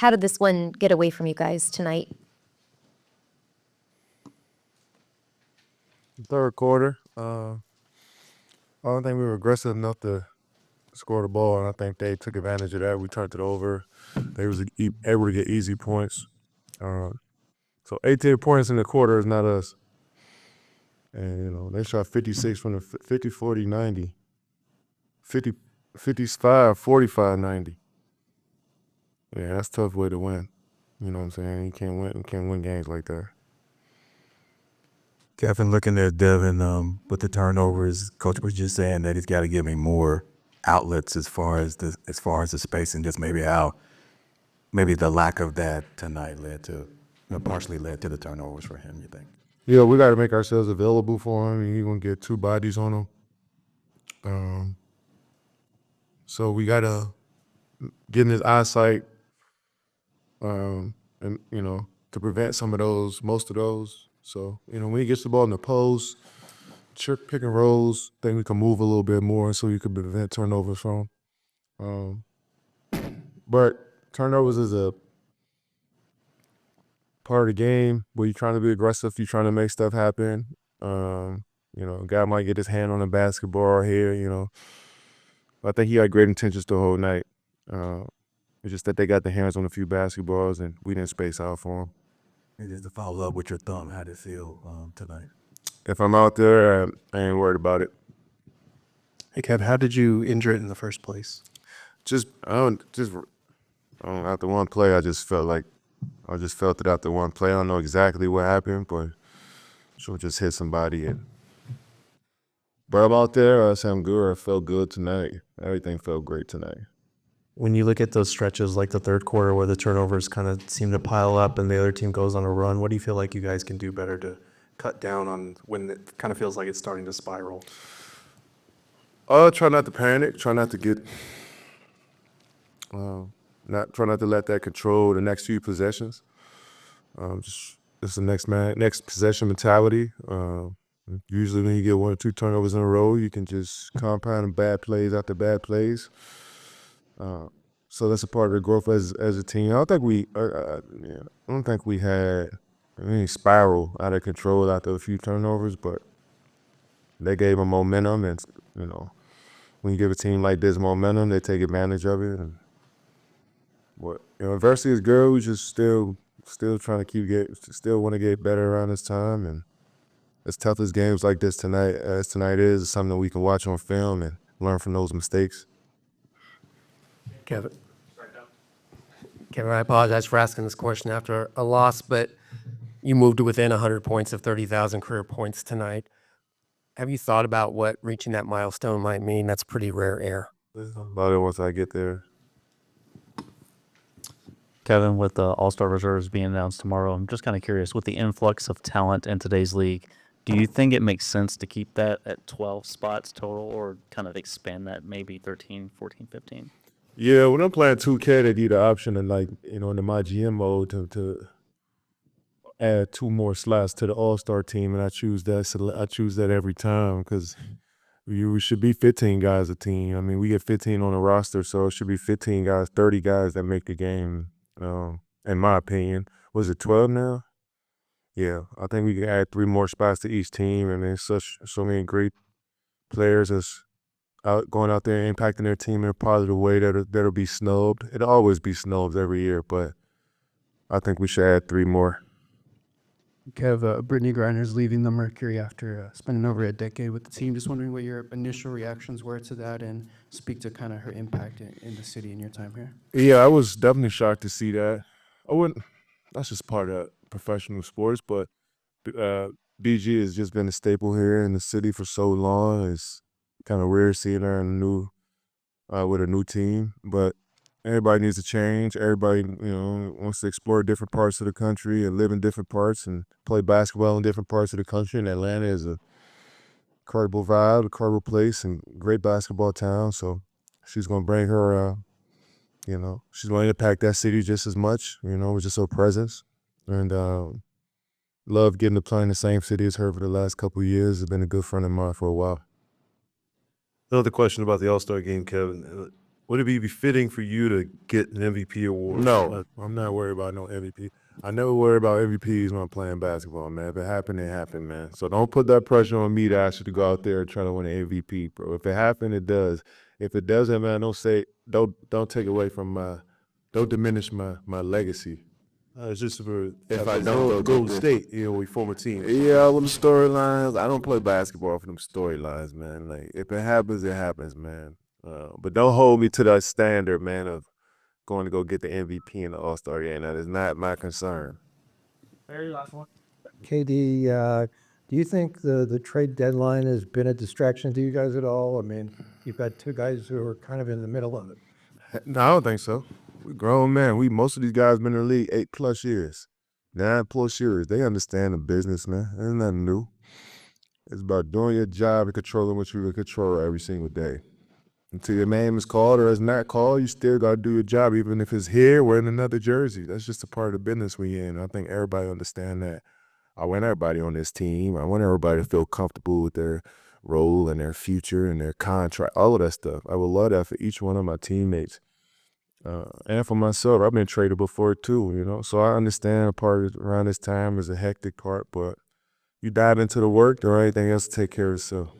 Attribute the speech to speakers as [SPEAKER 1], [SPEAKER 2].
[SPEAKER 1] how did this one get away from you guys tonight?
[SPEAKER 2] Third quarter, I don't think we were aggressive enough to score the ball, and I think they took advantage of that. We turned it over. They was able to get easy points. So 18 points in the quarter is not us. And, they shot 56 from the 50, 40, 90. 50, 55, 45, 90. Yeah, that's a tough way to win. You know what I'm saying? You can't win games like that.
[SPEAKER 3] Kevin, looking at Devin with the turnovers, Coach was just saying that he's got to give me more outlets as far as the space, and just maybe the lack of that tonight partially led to the turnovers for him. You think?
[SPEAKER 2] Yeah, we got to make ourselves available for him. He's gonna get two bodies on him. So we gotta get in his eyesight, and to prevent most of those. So when he gets the ball in the post, pick and rolls, think we can move a little bit more so you could prevent turnovers from him. But turnovers is a part of the game where you're trying to be aggressive, you're trying to make stuff happen. A guy might get his hand on the basketball here, I think he had great intentions the whole night. It's just that they got their hands on a few basketballs and we didn't space out for them.
[SPEAKER 3] And just to follow up with your thumb, how did it feel tonight?
[SPEAKER 2] If I'm out there, I ain't worried about it.
[SPEAKER 4] Hey, Kev, how did you injure it in the first place?
[SPEAKER 2] After one play, I just felt it after one play. I don't know exactly what happened, but sure just hit somebody. But I'm out there. I said I'm good. I felt good tonight. Everything felt great tonight.
[SPEAKER 4] When you look at those stretches like the third quarter where the turnovers kind of seem to pile up and the other team goes on a run, what do you feel like you guys can do better to cut down on when it kind of feels like it's starting to spiral?
[SPEAKER 2] Try not to panic. Try not to try not to let that control the next few possessions. Just the next possession mentality. Usually when you get one or two turnovers in a row, you can just compound bad plays after bad plays. So that's a part of the growth as a team. I don't think we had any spiral out of control after a few turnovers, but they gave them momentum, and when you give a team like this momentum, they take advantage of it. And adversity is good. We just still trying to still want to get better around this time, and as tough as games like this tonight is something that we can watch on film and learn from those mistakes.
[SPEAKER 5] Kevin, I apologize for asking this question after a loss, but you moved to within 100 points of 30,000 career points tonight. Have you thought about what reaching that milestone might mean? That's pretty rare air.
[SPEAKER 2] About it once I get there.
[SPEAKER 6] Kevin, with the All-Star reserves being announced tomorrow, I'm just kind of curious, with the influx of talent in today's league, do you think it makes sense to keep that at 12 spots total or kind of expand that maybe 13, 14, 15?
[SPEAKER 2] Yeah, when I'm playing 2K, they give the option in in the My GM mode to add 2 more slots to the All-Star team, and I choose that every time because we should be 15 guys a team. I mean, we get 15 on the roster, so it should be 15 guys, 30 guys that make the game. In my opinion, was it 12 now? Yeah, I think we can add 3 more spots to each team, and there's so many great players that's going out there and impacting their team in a positive way that'll be snubbed. It'll always be snubbed every year, but I think we should add 3 more.
[SPEAKER 7] Kev, Brittney Griner's leaving the Mercury after spending over a decade with the team. Just wondering what your initial reactions were to that and speak to kind of her impact in the city in your time here.
[SPEAKER 2] Yeah, I was definitely shocked to see that. That's just part of professional sports, but BG has just been a staple here in the city for so long. It's kind of rare seeing her with a new team, but everybody needs to change. Everybody, wants to explore different parts of the country and live in different parts and play basketball in different parts of the country. And Atlanta is a incredible vibe, incredible place, and great basketball town. So she's going to bring her, she's going to impact that city just as much, with just her presence. And love getting to play in the same city as her for the last couple of years. Has been a good friend of mine for a while.
[SPEAKER 8] Another question about the All-Star game, Kevin.
[SPEAKER 2] Would it be befitting for you to get an MVP award? No, I'm not worried about no MVP. I never worry about MVPs when I'm playing basketball, man. If it happened, it happened, man. So don't put that pressure on me to ask you to go out there and try to win an MVP, bro. If it happened, it does. If it doesn't, man, don't take away from don't diminish my legacy. It's just for if I don't Golden State, we form a team. Yeah, with the storylines, I don't play basketball for them storylines, man. Like if it happens, it happens, man. But don't hold me to that standard, man, of going to go get the MVP in the All-Star game. That is not my concern.
[SPEAKER 8] KD, do you think the trade deadline has been a distraction to you guys at all? I mean, you've got two guys who are kind of in the middle of it.
[SPEAKER 2] No, I don't think so. We grown men. Most of these guys been in the league 8+ years, 9+ years. They understand the business, man. There's nothing new. It's about doing your job and controlling what you can control every single day. Until your name is called or is not called, you still got to do your job, even if it's here or in another jersey. That's just a part of the business we in. I think everybody understand that. I want everybody on this team. I want everybody to feel comfortable with their role and their future and their contract, all of that stuff. I would love that for each one of my teammates. And for myself, I've been traded before too, so I understand a part around this time is a hectic part, but you dive into the work, there ain't anything else to take care of itself.